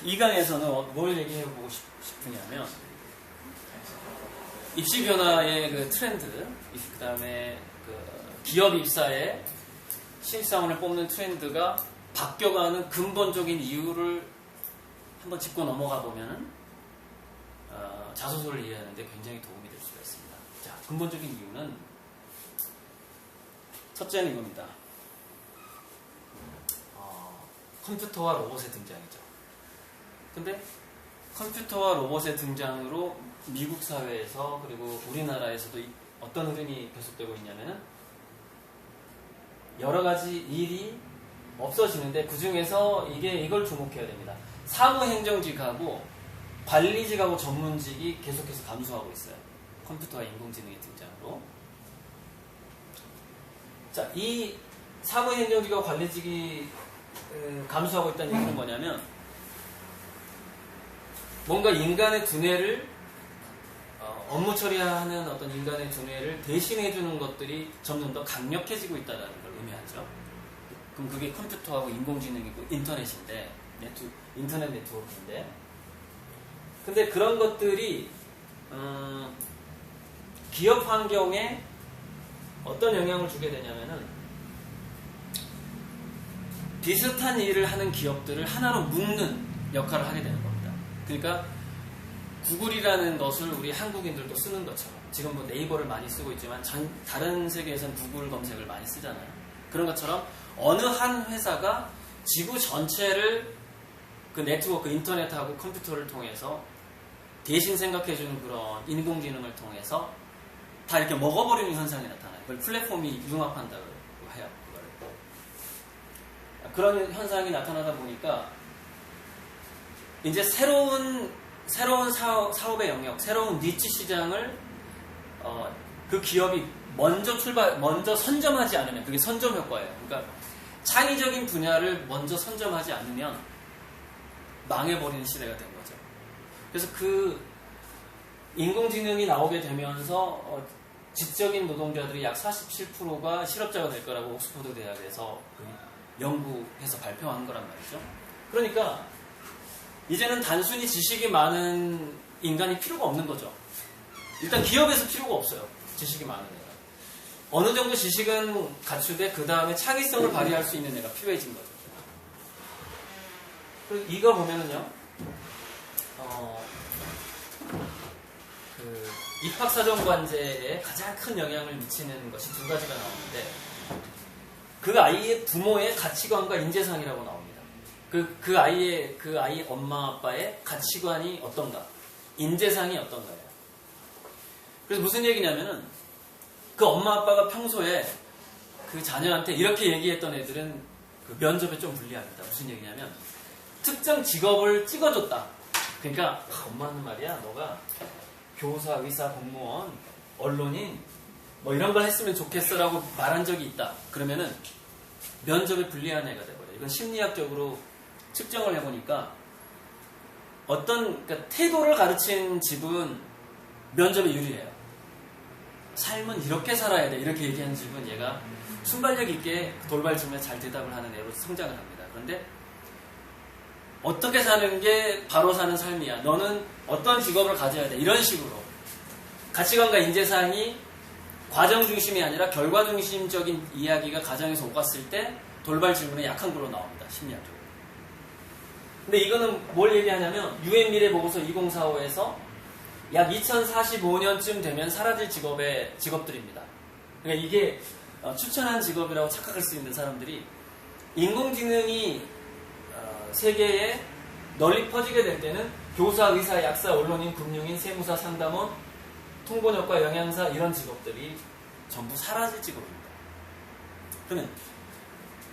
이 강에서는 뭘 얘기해보고 싶으냐면 입시 변화의 그 트렌드, 그 다음에 그 기업 입사의 신입사원을 뽑는 트렌드가 바뀌어가는 근본적인 이유를 한번 짚고 넘어가 보면은 자소서를 이해하는데 굉장히 도움이 될 수가 있습니다. 자, 근본적인 이유는 첫째는 이겁니다. 컴퓨터와 로봇의 등장이죠. 근데 컴퓨터와 로봇의 등장으로 미국 사회에서 그리고 우리나라에서도 어떤 흐름이 계속되고 있냐면은 여러 가지 일이 없어지는데 그 중에서 이걸 주목해야 됩니다. 사무행정직하고 관리직하고 전문직이 계속해서 감소하고 있어요. 컴퓨터와 인공지능의 등장으로. 자, 이 사무행정직과 관리직이 감소하고 있다는 얘기는 뭐냐면 뭔가 인간의 두뇌를 업무 처리하는 어떤 인간의 두뇌를 대신해주는 것들이 점점 더 강력해지고 있다는 걸 의미하죠. 그럼 그게 컴퓨터하고 인공지능이고 인터넷인데 인터넷 네트워크인데 근데 그런 것들이 기업 환경에 어떤 영향을 주게 되냐면은 비슷한 일을 하는 기업들을 하나로 묶는 역할을 하게 되는 겁니다. 그러니까 구글이라는 것을 우리 한국인들도 쓰는 것처럼 지금 뭐 네이버를 많이 쓰고 있지만 다른 세계에서는 구글 검색을 많이 쓰잖아요. 그런 것처럼 어느 한 회사가 지구 전체를 그 네트워크, 인터넷하고 컴퓨터를 통해서 대신 생각해주는 그런 인공지능을 통해서 다 이렇게 먹어버리는 현상이 나타나요. 그걸 플랫폼이 융합한다고 해요. 그런 현상이 나타나다 보니까 이제 새로운 사업의 영역, 새로운 니치 시장을 그 기업이 먼저 선점하지 않으면 그게 선점 효과예요. 그러니까 창의적인 분야를 먼저 선점하지 않으면 망해버리는 시대가 된 거죠. 그래서 그 인공지능이 나오게 되면서 지적인 노동자들이 약 47%가 실업자가 될 거라고 옥스퍼드 대학에서 연구해서 발표한 거란 말이죠. 그러니까 이제는 단순히 지식이 많은 인간이 필요가 없는 거죠. 일단 기업에서 필요가 없어요. 지식이 많은 애가. 어느 정도 지식은 갖추되 그 다음에 창의성을 발휘할 수 있는 애가 필요해진 거죠. 그리고 이거 보면은요. 그 입학사정관제에 가장 큰 영향을 미치는 것이 두 가지가 나오는데 그 아이의 부모의 가치관과 인재상이라고 나옵니다. 그 아이 엄마 아빠의 가치관이 어떤가, 인재상이 어떤가예요. 그래서 무슨 얘기냐면은 그 엄마 아빠가 평소에 그 자녀한테 이렇게 얘기했던 애들은 그 면접에 좀 불리합니다. 무슨 얘기냐면 특정 직업을 찍어줬다. 그러니까 엄마는 말이야, 너가 교사, 의사, 공무원, 언론인 뭐 이런 걸 했으면 좋겠어라고 말한 적이 있다. 그러면은 면접에 불리한 애가 돼버려요. 이건 심리학적으로 측정을 해보니까 그러니까 태도를 가르친 집은 면접에 유리해요. 삶은 이렇게 살아야 돼. 이렇게 얘기하는 집은 얘가 순발력 있게 돌발 질문에 잘 대답을 하는 애로 성장을 합니다. 그런데 어떻게 사는 게 바로 사는 삶이야. 너는 어떤 직업을 가져야 돼. 이런 식으로 가치관과 인재상이 과정 중심이 아니라 결과 중심적인 이야기가 가정에서 오갔을 때 돌발 질문에 약한 걸로 나옵니다. 심리학적으로. 근데 이거는 뭘 얘기하냐면 유엔 미래 보고서 2045에서 약 2045년쯤 되면 사라질 직업들입니다. 그러니까 이게 추천한 직업이라고 착각할 수 있는 사람들이 인공지능이 세계에 널리 퍼지게 될 때는 교사, 의사, 약사, 언론인, 금융인, 세무사, 상담원, 통번역과 영양사 이런 직업들이 전부 사라질 직업입니다. 그러면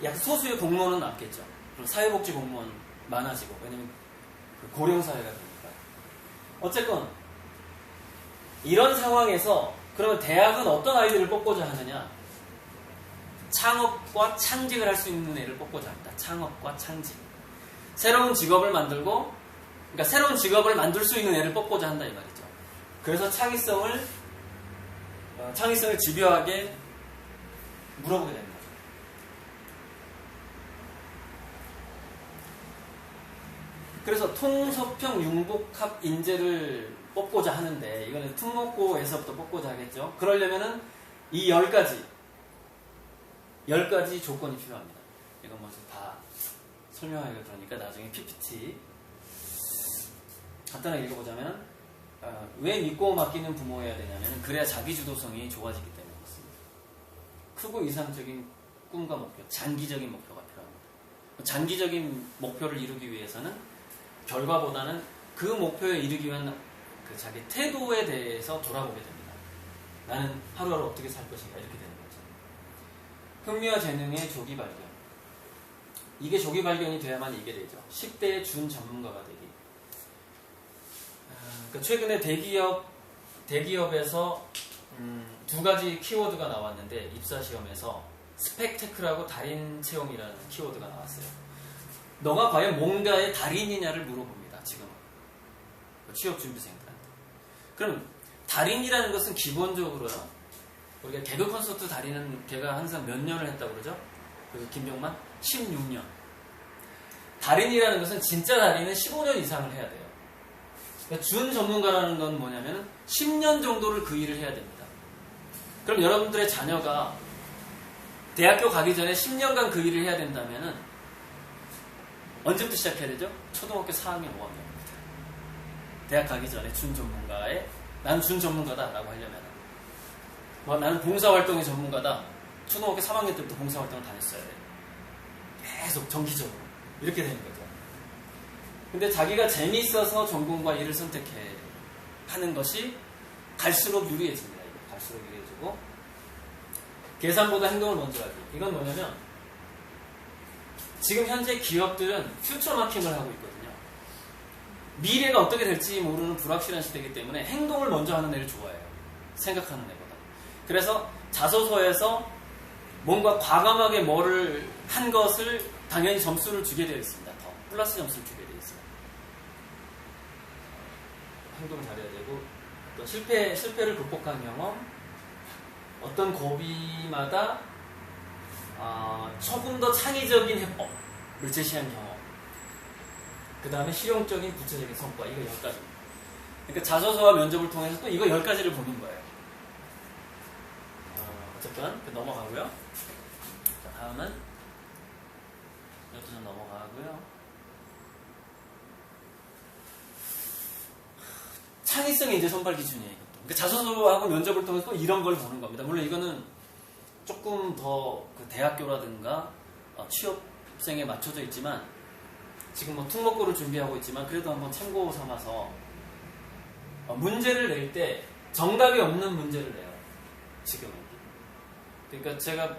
약 소수의 공무원은 남겠죠. 그리고 사회복지 공무원 많아지고 왜냐면 고령사회가 되니까. 어쨌건 이런 상황에서 그러면 대학은 어떤 아이들을 뽑고자 하느냐? 창업과 창직을 할 수 있는 애를 뽑고자 합니다. 창업과 창직. 새로운 직업을 만들고 그러니까 새로운 직업을 만들 수 있는 애를 뽑고자 한다 이 말이죠. 그래서 창의성을 집요하게 물어보게 됩니다. 그래서 통섭형 융복합 인재를 뽑고자 하는데 이거는 특목고에서부터 뽑고자 하겠죠. 그러려면은 이 10가지 조건이 필요합니다. 이건 뭐 다 설명하기가 그러니까 나중에 PPT 간단하게 읽어보자면 왜 믿고 맡기는 부모여야 되냐면 그래야 자기주도성이 좋아지기 때문에 그렇습니다. 크고 이상적인 꿈과 목표, 장기적인 목표가 필요합니다. 장기적인 목표를 이루기 위해서는 결과보다는 그 목표에 이르기 위한 그 자기 태도에 대해서 돌아보게 됩니다. 나는 하루하루 어떻게 살 것인가 이렇게 되는 거죠. 흥미와 재능의 조기 발견. 이게 조기 발견이 돼야만 이게 되죠. 10대의 준 전문가가 되기. 그러니까 최근에 대기업에서 두 가지 키워드가 나왔는데 입사 시험에서 스펙테클하고 달인 채용이라는 키워드가 나왔어요. 너가 과연 뭔가의 달인이냐를 물어봅니다. 지금 취업 준비생들한테. 그럼 달인이라는 것은 기본적으로요. 우리가 개그 콘서트 달인은 걔가 항상 몇 년을 했다고 그러죠? 그 김병만 16년. 달인이라는 것은 진짜 달인은 15년 이상을 해야 돼요. 그러니까 준 전문가라는 건 뭐냐면 10년 정도를 그 일을 해야 됩니다. 그럼 여러분들의 자녀가 대학교 가기 전에 10년간 그 일을 해야 된다면은 언제부터 시작해야 되죠? 초등학교 4학년 5학년입니다. 대학 가기 전에 준 전문가에 난 준 전문가다라고 하려면 나는 봉사활동의 전문가다. 초등학교 3학년 때부터 봉사활동을 다녔어야 돼요. 계속 정기적으로 이렇게 되는 거죠. 근데 자기가 재미있어서 전공과 일을 선택해 하는 것이 갈수록 유리해집니다. 갈수록 유리해지고 계산보다 행동을 먼저 하기. 이건 뭐냐면 지금 현재 기업들은 퓨처 마킹을 하고 있거든요. 미래가 어떻게 될지 모르는 불확실한 시대이기 때문에 행동을 먼저 하는 애를 좋아해요. 생각하는 애보다. 그래서 자소서에서 뭔가 과감하게 뭐를 한 것을 당연히 점수를 주게 되어 있습니다. 더 플러스 점수를 주게 되어 있어요. 행동을 잘해야 되고 또 실패를 극복한 경험, 어떤 고비마다 조금 더 창의적인 해법을 제시한 경험, 그 다음에 실용적인 구체적인 성과, 이거 10가지입니다. 그러니까 자소서와 면접을 통해서 또 이거 10가지를 보는 거예요. 어쨌든 넘어가고요. 자, 다음은 이것도 좀 넘어가고요. 창의성이 이제 선발 기준이에요. 이것도. 그러니까 자소서하고 면접을 통해서 또 이런 걸 보는 겁니다. 물론 이거는 조금 더 그 대학교라든가 취업생에 맞춰져 있지만 지금 뭐 특목고를 준비하고 있지만 그래도 한번 참고 삼아서 문제를 낼 때 정답이 없는 문제를 내요. 지금은. 그러니까 제가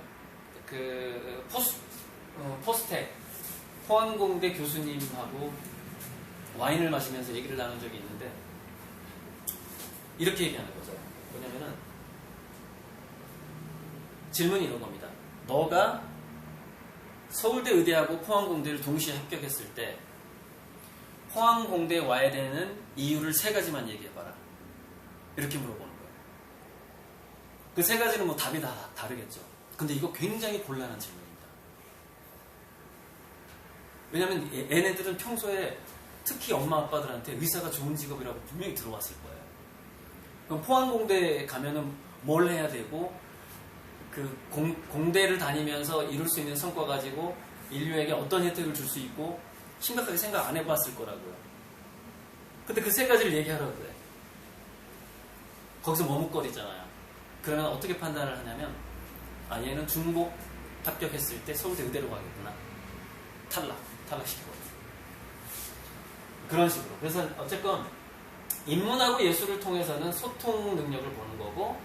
그 포스텍 포항공대 교수님하고 와인을 마시면서 얘기를 나눈 적이 있는데 이렇게 얘기하는 거죠. 뭐냐면은 질문이 이런 겁니다. 너가 서울대 의대하고 포항공대를 동시에 합격했을 때 포항공대에 와야 되는 이유를 3가지만 얘기해봐라. 이렇게 물어보는 거예요. 그 3가지는 뭐 답이 다 다르겠죠. 근데 이거 굉장히 곤란한 질문입니다. 왜냐면 얘네들은 평소에 특히 엄마 아빠들한테 의사가 좋은 직업이라고 분명히 들어왔을 거예요. 그럼 포항공대에 가면은 뭘 해야 되고 그 공대를 다니면서 이룰 수 있는 성과 가지고 인류에게 어떤 혜택을 줄 수 있고 심각하게 생각 안 해봤을 거라고요. 근데 그 3가지를 얘기하라고 그래. 거기서 머뭇거리잖아요. 그러면 어떻게 판단을 하냐면 얘는 중복 합격했을 때 서울대 의대로 가겠구나. 탈락시키거든요. 그런 식으로. 그래서 어쨌건 인문하고 예술을 통해서는 소통 능력을 보는 거고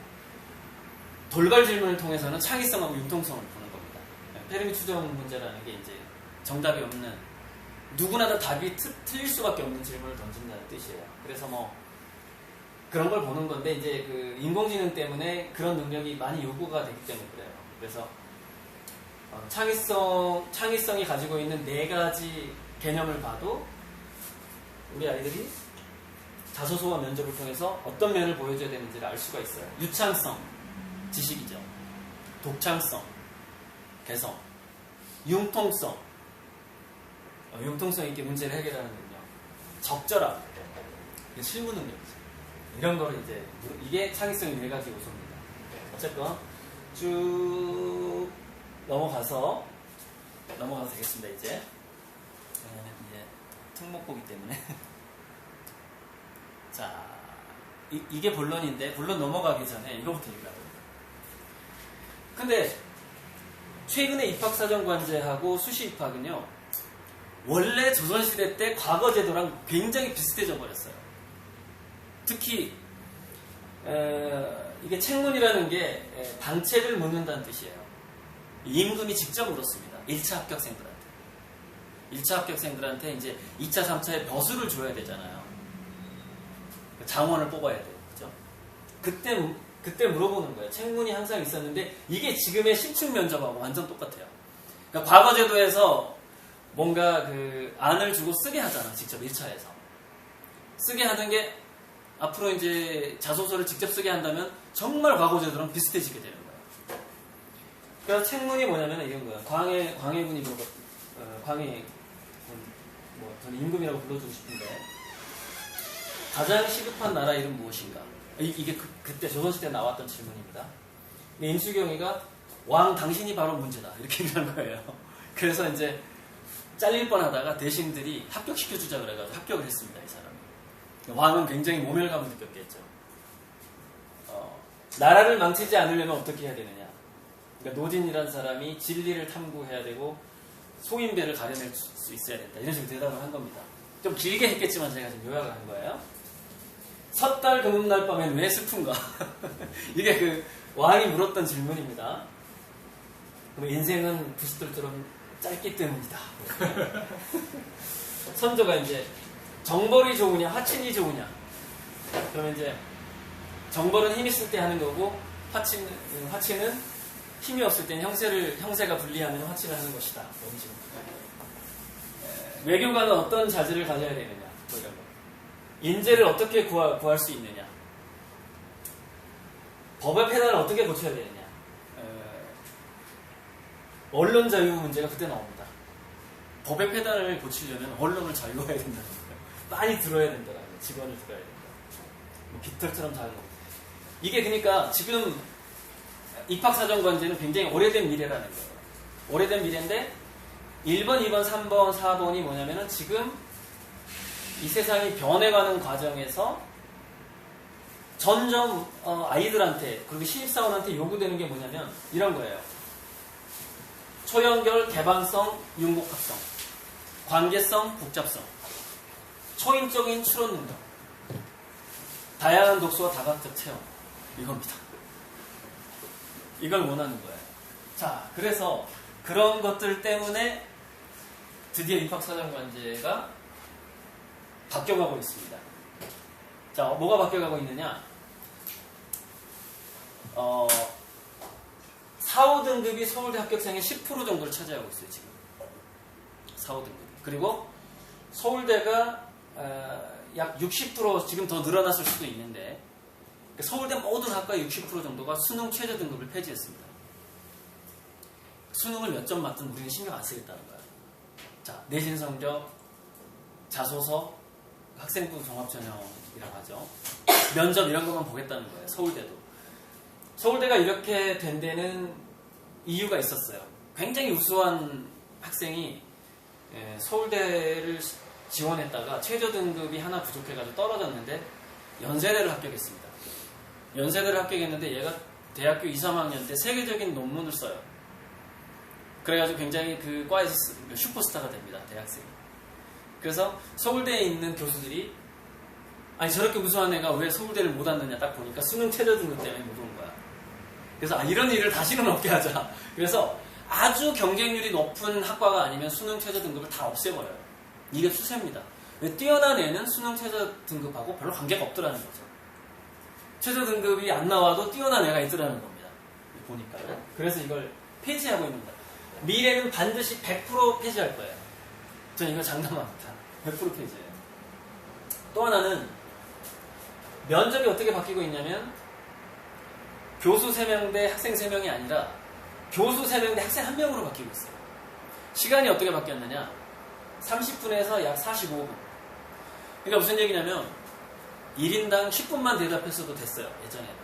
돌발 질문을 통해서는 창의성하고 융통성을 보는 겁니다. 페르미 추정 문제라는 게 이제 정답이 없는 누구나 다 답이 틀릴 수밖에 없는 질문을 던진다는 뜻이에요. 그래서 뭐 그런 걸 보는 건데 이제 그 인공지능 때문에 그런 능력이 많이 요구가 되기 때문에 그래요. 그래서 창의성이 가지고 있는 4가지 개념을 봐도 우리 아이들이 자소서와 면접을 통해서 어떤 면을 보여줘야 되는지를 알 수가 있어요. 유창성, 지식이죠. 독창성, 개성, 융통성 있게 문제를 해결하는 능력. 적절함, 실무 능력이죠. 이런 거를 이제 이게 창의성의 4가지 요소입니다. 어쨌건 쭉 넘어가서 되겠습니다. 이제 특목고기 때문에 자 이게 본론인데 본론 넘어가기 전에 이거부터 얘기하거든요. 근데 최근에 입학사정관제하고 수시 입학은요 원래 조선시대 때 과거 제도랑 굉장히 비슷해져 버렸어요. 특히 이게 책문이라는 게 방책을 묻는다는 뜻이에요. 임금이 직접 물었습니다. 1차 합격생들한테. 1차 합격생들한테 이제 2차, 3차에 벼슬을 줘야 되잖아요. 장원을 뽑아야 돼요. 그죠? 그때 물어보는 거예요. 책문이 항상 있었는데 이게 지금의 신축 면접하고 완전 똑같아요. 그러니까 과거 제도에서 뭔가 그 안을 주고 쓰게 하잖아. 직접 1차에서. 쓰게 하던 게 앞으로 이제 자소서를 직접 쓰게 한다면 정말 과거 제도랑 비슷해지게 되는 거예요. 그래서 책문이 뭐냐면 이런 거예요. 광해군이 광해군, 뭐 저는 임금이라고 불러주고 싶은데 가장 시급한 나라 이름 무엇인가? 이게 그때 조선시대에 나왔던 질문입니다. 인수경이가 왕 당신이 바로 문제다 이렇게 얘기한 거예요. 그래서 이제 잘릴 뻔하다가 대신들이 합격시켜주자 그래가지고 합격을 했습니다. 이 사람이. 왕은 굉장히 모멸감을 느꼈겠죠. 나라를 망치지 않으려면 어떻게 해야 되느냐. 그러니까 노진이라는 사람이 진리를 탐구해야 되고 소인배를 가려낼 수 있어야 된다. 이런 식으로 대답을 한 겁니다. 좀 길게 했겠지만 제가 지금 요약을 한 거예요. 섣달 금음날 밤엔 왜 슬픈가? 이게 그 왕이 물었던 질문입니다. 그럼 인생은 부싯돌처럼 짧기 때문이다. 선조가 이제 정벌이 좋으냐 화친이 좋으냐. 그러면 이제 정벌은 힘 있을 때 하는 거고 화친은 힘이 없을 때는 형세가 불리하면 화친을 하는 것이다. 이런 식으로. 외교관은 어떤 자질을 가져야 되느냐. 뭐 이런 거. 인재를 어떻게 구할 수 있느냐. 법의 폐단을 어떻게 고쳐야 되느냐. 언론 자유 문제가 그때 나옵니다. 법의 폐단을 고치려면 언론을 자유화해야 된다는 거예요. 많이 들어야 된다는 거예요. 직원을 들어야 된다. 뭐 깃털처럼 작은 거. 이게 그러니까 지금 입학사정관제는 굉장히 오래된 미래라는 거예요. 오래된 미래인데 1번, 2번, 3번, 4번이 뭐냐면은 지금 이 세상이 변해가는 과정에서 점점 아이들한테 그리고 신입사원한테 요구되는 게 뭐냐면 이런 거예요. 초연결, 개방성, 융복합성, 관계성, 복잡성, 초인적인 추론 능력, 다양한 독서와 다각적 체험 이겁니다. 이걸 원하는 거예요. 자, 그래서 그런 것들 때문에 드디어 입학사정관제가 바뀌어가고 있습니다. 자, 뭐가 바뀌어가고 있느냐? 4, 5등급이 서울대 합격생의 10% 정도를 차지하고 있어요, 지금. 4, 5등급. 그리고 서울대가 약 60% 지금 더 늘어났을 수도 있는데 서울대 모든 학과의 60% 정도가 수능 최저 등급을 폐지했습니다. 수능을 몇 점 맞든 우리는 신경 안 쓰겠다는 거야. 자, 내신 성적, 자소서, 학생부 종합전형이라고 하죠. 면접 이런 것만 보겠다는 거예요. 서울대도. 서울대가 이렇게 된 데는 이유가 있었어요. 굉장히 우수한 학생이 서울대를 지원했다가 최저 등급이 하나 부족해가지고 떨어졌는데 연세대를 합격했습니다. 연세대를 합격했는데 얘가 대학교 2, 3학년 때 세계적인 논문을 써요. 그래가지고 굉장히 그 과에서 슈퍼스타가 됩니다. 대학생이. 그래서 서울대에 있는 교수들이 아니 저렇게 우수한 애가 왜 서울대를 못 왔느냐 딱 보니까 수능 최저 등급 때문에 못 온 거야. 그래서 이런 일을 다시는 없게 하자. 그래서 아주 경쟁률이 높은 학과가 아니면 수능 최저 등급을 다 없애버려요. 이게 추세입니다. 뛰어난 애는 수능 최저 등급하고 별로 관계가 없더라는 거죠. 최저 등급이 안 나와도 뛰어난 애가 있더라는 겁니다. 보니까. 그래서 이걸 폐지하고 있는 겁니다. 미래는 반드시 100% 폐지할 거예요. 전 이거 장담합니다. 100% 폐지예요. 또 하나는 면접이 어떻게 바뀌고 있냐면 교수 3명 대 학생 3명이 아니라 교수 3명 대 학생 1명으로 바뀌고 있어요. 시간이 어떻게 바뀌었느냐? 30분에서 약 45분. 그러니까 무슨 얘기냐면 1인당 10분만 대답했어도 됐어요. 예전에는.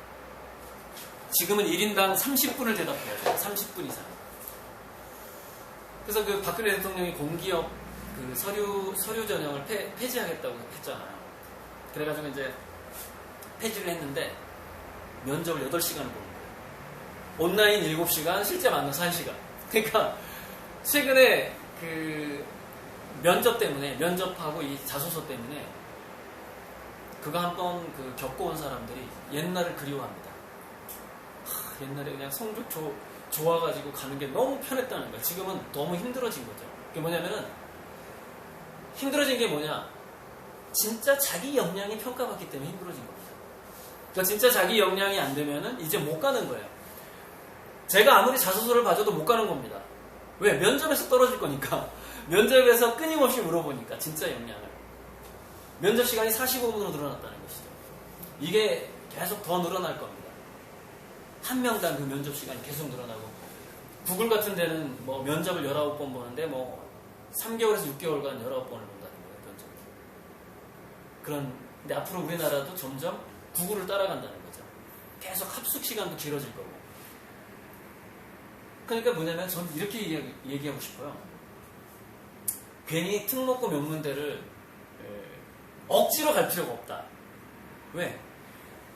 지금은 1인당 30분을 대답해야 돼요. 30분 이상. 그래서 그 박근혜 대통령이 공기업 그 서류 전형을 폐지하겠다고 했잖아요. 그래가지고 이제 폐지를 했는데 면접을 8시간을 보는 거예요. 온라인 7시간, 실제 만나서 1시간. 그러니까 최근에 그 면접하고 이 자소서 때문에 그거 한번 그 겪어온 사람들이 옛날을 그리워합니다. 옛날에 그냥 성적 좋아가지고 가는 게 너무 편했다는 거야. 지금은 너무 힘들어진 거죠. 그게 뭐냐면은 힘들어진 게 뭐냐? 진짜 자기 역량이 평가받기 때문에 힘들어진 겁니다. 그러니까 진짜 자기 역량이 안 되면은 이제 못 가는 거예요. 제가 아무리 자소서를 봐줘도 못 가는 겁니다. 왜? 면접에서 떨어질 거니까. 면접에서 끊임없이 물어보니까 진짜 역량을. 면접 시간이 45분으로 늘어났다는 것이죠. 이게 계속 더 늘어날 겁니다. 한 명당 그 면접 시간이 계속 늘어나고 구글 같은 데는 뭐 면접을 19번 보는데 뭐 3개월에서 6개월간 19번을 본다는 거예요. 면접을. 근데 앞으로 우리나라도 점점 구글을 따라간다는 거죠. 계속 합숙 시간도 길어질 거고. 그러니까 뭐냐면 저는 이렇게 얘기하고 싶어요. 괜히 특목고 명문대를 억지로 갈 필요가 없다. 왜?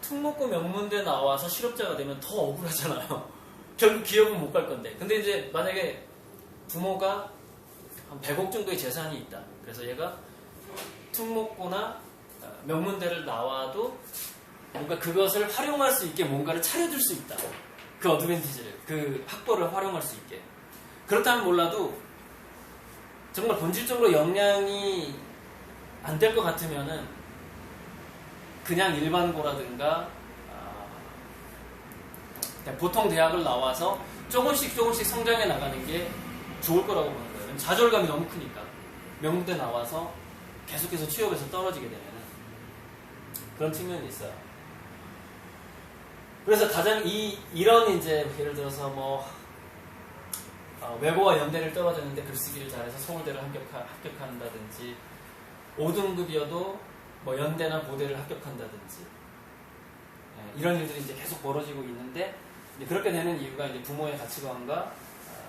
특목고 명문대 나와서 실업자가 되면 더 억울하잖아요. 결국 기업은 못 갈 건데. 근데 이제 만약에 부모가 한 100억 정도의 재산이 있다. 그래서 얘가 특목고나 명문대를 나와도 뭔가 그것을 활용할 수 있게 뭔가를 차려줄 수 있다. 그 어드밴티지를, 그 학벌을 활용할 수 있게. 그렇다면 몰라도 정말 본질적으로 역량이 안 될 것 같으면은 그냥 일반고라든가 보통 대학을 나와서 조금씩 성장해 나가는 게 좋을 거라고 보는 거예요. 좌절감이 너무 크니까. 명문대 나와서 계속해서 취업에서 떨어지게 되면은 그런 측면이 있어요. 그래서 가장 이런 이제 예를 들어서 뭐 외고와 연대를 떨어졌는데 글쓰기를 잘해서 서울대를 합격한다든지 5등급이어도 뭐 연대나 고대를 합격한다든지 이런 일들이 이제 계속 벌어지고 있는데 이제 그렇게 되는 이유가 이제 부모의 가치관과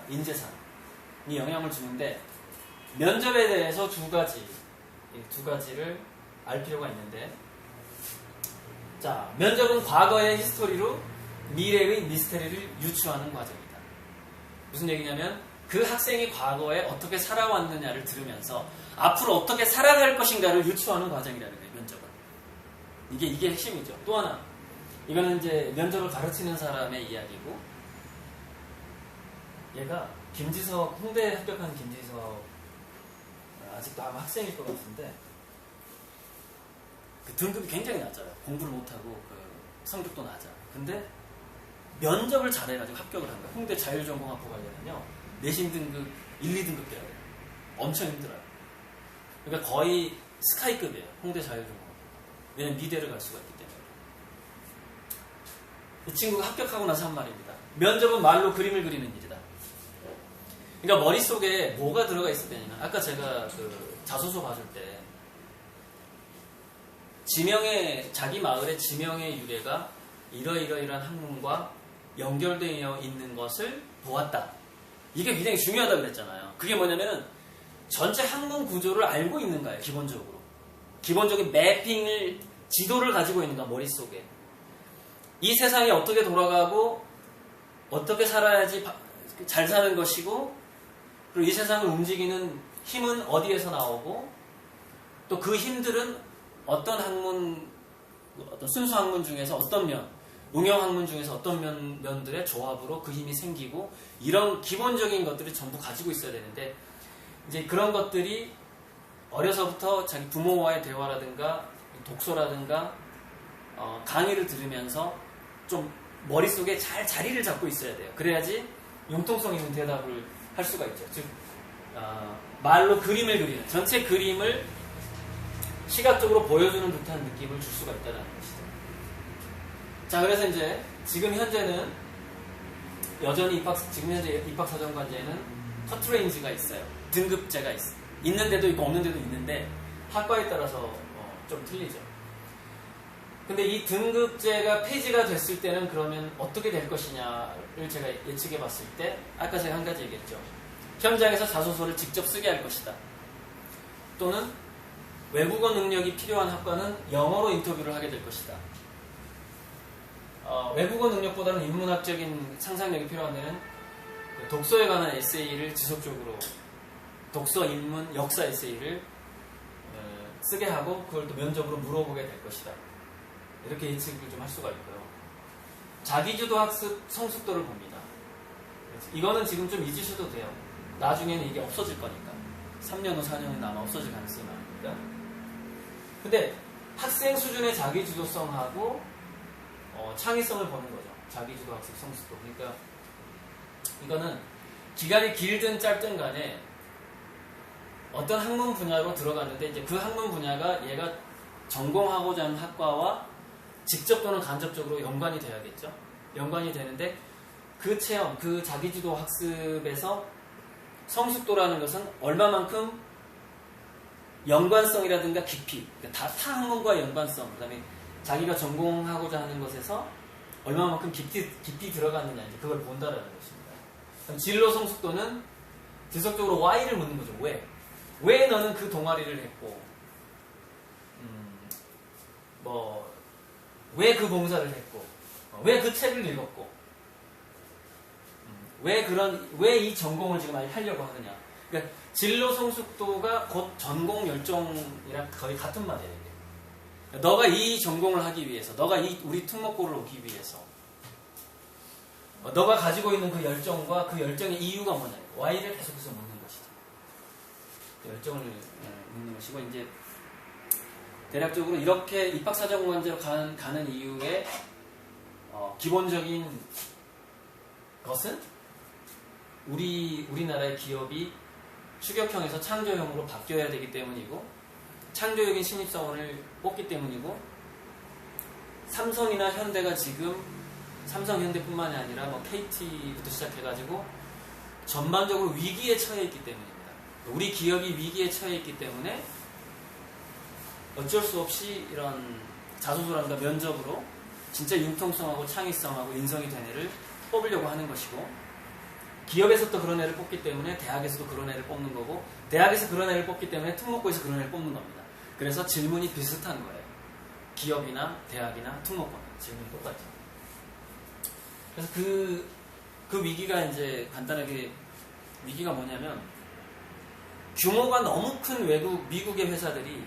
인재상이 영향을 주는데 면접에 대해서 두 가지를 알 필요가 있는데 자, 면접은 과거의 히스토리로 미래의 미스테리를 유추하는 과정이다. 무슨 얘기냐면 그 학생이 과거에 어떻게 살아왔느냐를 들으면서 앞으로 어떻게 살아갈 것인가를 유추하는 과정이라는 거예요. 면접은. 이게 핵심이죠. 또 하나 이거는 이제 면접을 가르치는 사람의 이야기고 얘가 김지석 홍대 합격한 김지석 아직도 아마 학생일 것 같은데 그 등급이 굉장히 낮아요. 공부를 못하고 그 성적도 낮아. 근데 면접을 잘해가지고 합격을 한 거야. 홍대 자율전공학부 가려면요 내신 등급 1, 2등급 돼야 돼요. 엄청 힘들어요. 그러니까 거의 스카이급이에요. 홍대 자율전공학부. 왜냐면 미대를 갈 수가 있기 때문에. 이 친구가 합격하고 나서 한 말입니다. 면접은 말로 그림을 그리는 일이다. 그러니까 머릿속에 뭐가 들어가 있어야 되냐면 아까 제가 그 자소서 봐줄 때 자기 마을의 지명의 유래가 이러이러이러한 학문과 연결되어 있는 것을 보았다. 이게 굉장히 중요하다고 그랬잖아요. 그게 뭐냐면은 전체 학문 구조를 알고 있는가요, 기본적으로. 기본적인 매핑을, 지도를 가지고 있는가, 머릿속에. 이 세상이 어떻게 돌아가고, 어떻게 살아야지 잘 사는 것이고, 그리고 이 세상을 움직이는 힘은 어디에서 나오고, 또 그 힘들은 어떤 순수 학문 중에서 어떤 면, 응용 학문 중에서 어떤 면들의 조합으로 그 힘이 생기고, 이런 기본적인 것들을 전부 가지고 있어야 되는데, 이제 그런 것들이 어려서부터 자기 부모와의 대화라든가, 독서라든가, 강의를 들으면서 좀 머릿속에 잘 자리를 잡고 있어야 돼요. 그래야지 융통성 있는 대답을 할 수가 있죠. 즉, 말로 그림을 그리는, 전체 그림을 시각적으로 보여주는 듯한 느낌을 줄 수가 있다는 것이죠. 자, 그래서 이제 지금 현재는 여전히 지금 현재 입학사정관제에는 커트레인지가 있어요. 등급제가 있는 데도 있고 없는 데도 있는데 학과에 따라서 좀 틀리죠. 근데 이 등급제가 폐지가 됐을 때는 그러면 어떻게 될 것이냐를 제가 예측해 봤을 때 아까 제가 한 가지 얘기했죠. 현장에서 자소서를 직접 쓰게 할 것이다. 또는 외국어 능력이 필요한 학과는 영어로 인터뷰를 하게 될 것이다. 외국어 능력보다는 인문학적인 상상력이 필요한 데는 독서에 관한 에세이를 지속적으로 독서, 인문, 역사 에세이를 쓰게 하고 그걸 또 면접으로 물어보게 될 것이다. 이렇게 예측을 좀 할 수가 있고요. 자기주도 학습 성숙도를 봅니다. 이거는 지금 좀 잊으셔도 돼요. 나중에는 이게 없어질 거니까. 3년 후, 4년 후는 아마 없어질 가능성이 많으니까. 근데 학생 수준의 자기주도성하고 창의성을 보는 거죠. 자기주도 학습 성숙도. 그러니까 이거는 기간이 길든 짧든 간에 어떤 학문 분야로 들어갔는데 이제 그 학문 분야가 얘가 전공하고자 하는 학과와 직접 또는 간접적으로 연관이 돼야겠죠. 연관이 되는데 그 체험, 그 자기주도 학습에서 성숙도라는 것은 얼마만큼 연관성이라든가 깊이, 그러니까 타 학문과의 연관성, 그 다음에 자기가 전공하고자 하는 것에서 얼마만큼 깊이 들어갔느냐, 이제 그걸 본다라는 것입니다. 그럼 진로 성숙도는 지속적으로 why를 묻는 거죠. 왜 너는 그 동아리를 했고, 왜 그 봉사를 했고, 왜 그 책을 읽었고, 왜 이 전공을 지금 하려고 하느냐. 그러니까 진로 성숙도가 곧 전공 열정이랑 거의 같은 말이에요. 너가 이 전공을 하기 위해서, 너가 우리 특목고를 오기 위해서, 너가 가지고 있는 그 열정과 그 열정의 이유가 뭐냐. why를 계속해서 묻는 것이죠. 열정을 묻는 것이고, 이제 대략적으로 이렇게 입학사정관제로 가는 이유의 기본적인 것은 우리나라의 기업이 추격형에서 창조형으로 바뀌어야 되기 때문이고, 창조적인 신입사원을 뽑기 때문이고, 삼성이나 현대가 지금 삼성, 현대뿐만이 아니라 KT부터 시작해가지고 전반적으로 위기에 처해 있기 때문입니다. 우리 기업이 위기에 처해 있기 때문에 어쩔 수 없이 이런 자소서라든가 면접으로 진짜 융통성하고 창의성하고 인성이 된 애를 뽑으려고 하는 것이고, 기업에서 또 그런 애를 뽑기 때문에 대학에서도 그런 애를 뽑는 거고, 대학에서 그런 애를 뽑기 때문에 특목고에서 그런 애를 뽑는 겁니다. 그래서 질문이 비슷한 거예요. 기업이나 대학이나 특목고는 질문이 똑같죠. 그래서 그 위기가 이제 간단하게 위기가 뭐냐면, 규모가 너무 큰 미국의 회사들이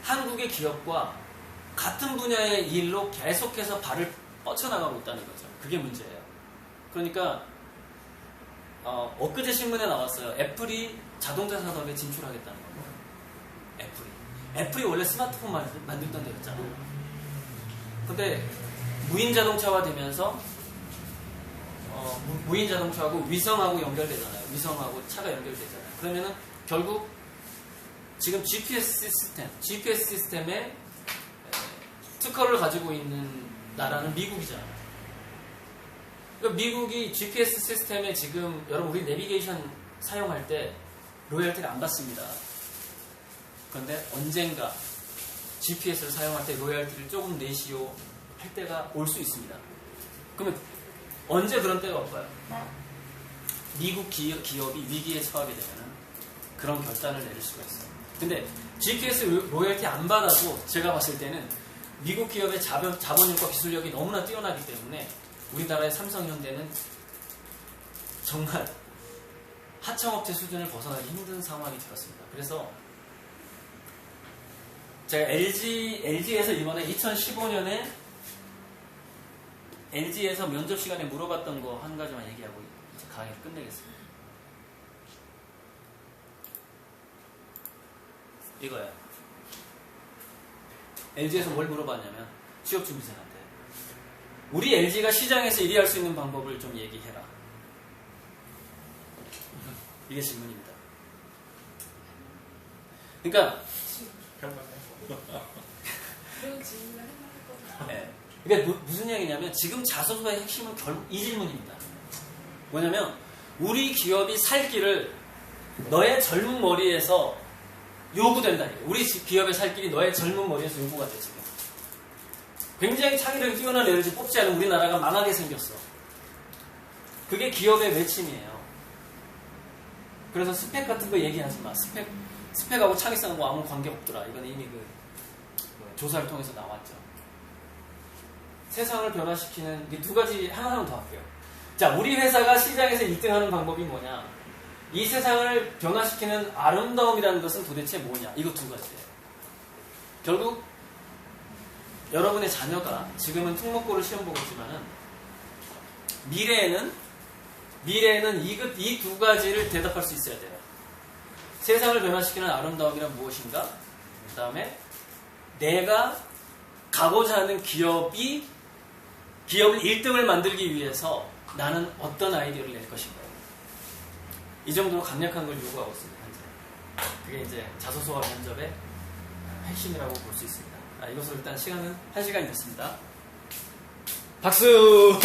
한국의 기업과 같은 분야의 일로 계속해서 발을 뻗쳐나가고 있다는 거죠. 그게 문제예요. 그러니까 엊그제 신문에 나왔어요. 애플이 자동차 산업에 진출하겠다는 거예요. 애플이 원래 스마트폰 만들던 데였잖아요. 근데 무인 자동차화 되면서 무인 자동차하고 위성하고 연결되잖아요. 위성하고 차가 연결되잖아요. 그러면은 결국 지금 GPS 시스템에 특허를 가지고 있는 나라는 미국이잖아요. 그러니까 미국이 GPS 시스템에 지금 여러분 우리 내비게이션 사용할 때 로열티를 안 받습니다. 그런데 언젠가 GPS를 사용할 때 로열티를 조금 내시오 할 때가 올 수 있습니다. 그러면 언제 그런 때가 올까요? 미국 기업이 위기에 처하게 되면 그런 결단을 내릴 수가 있어요. 근데 GPS 로열티 안 받아도 제가 봤을 때는 미국 기업의 자본력과 기술력이 너무나 뛰어나기 때문에 우리나라의 삼성, 현대는 정말 하청업체 수준을 벗어나기 힘든 상황이 되었습니다. 그래서 제가 LG에서 이번에 2015년에 LG에서 면접 시간에 물어봤던 거 한 가지만 얘기하고 이제 강의를 끝내겠습니다. 이거예요. LG에서 뭘 물어봤냐면 취업준비생한테 우리 LG가 시장에서 1위 할 수 있는 방법을 좀 얘기해라. 이게 질문입니다. 그러니까 그런 질문을 해볼 거다. 네. 그러니까 무슨 얘기냐면 지금 자소서의 핵심은 결국 이 질문입니다. 뭐냐면 우리 기업이 살 길을 너의 젊은 머리에서 요구된다. 우리 기업에 살 길이 너의 젊은 머리에서 요구가 돼 지금. 굉장히 창의력이 뛰어난 애를 지금 뽑지 않은 우리나라가 망하게 생겼어. 그게 기업의 외침이에요. 그래서 스펙 같은 거 얘기하지 마. 스펙하고 창의성하고 아무 관계 없더라. 이건 이미 그 조사를 통해서 나왔죠. 세상을 변화시키는 이 두 가지 하나만 더 할게요. 자, 우리 회사가 시장에서 1등하는 방법이 뭐냐? 이 세상을 변화시키는 아름다움이라는 것은 도대체 뭐냐? 이거 두 가지예요. 결국 여러분의 자녀가 지금은 특목고를 시험 보고 있지만은 미래에는 이 두 가지를 대답할 수 있어야 돼요. 세상을 변화시키는 아름다움이란 무엇인가? 그 다음에 내가 가고자 하는 기업을 1등을 만들기 위해서 나는 어떤 아이디어를 낼 것인가. 이 정도로 강력한 걸 요구하고 있습니다. 현재. 그게 이제 자소서와 면접의 핵심이라고 볼 수 있습니다. 이것으로 일단 시간은 1시간이 됐습니다. 박수!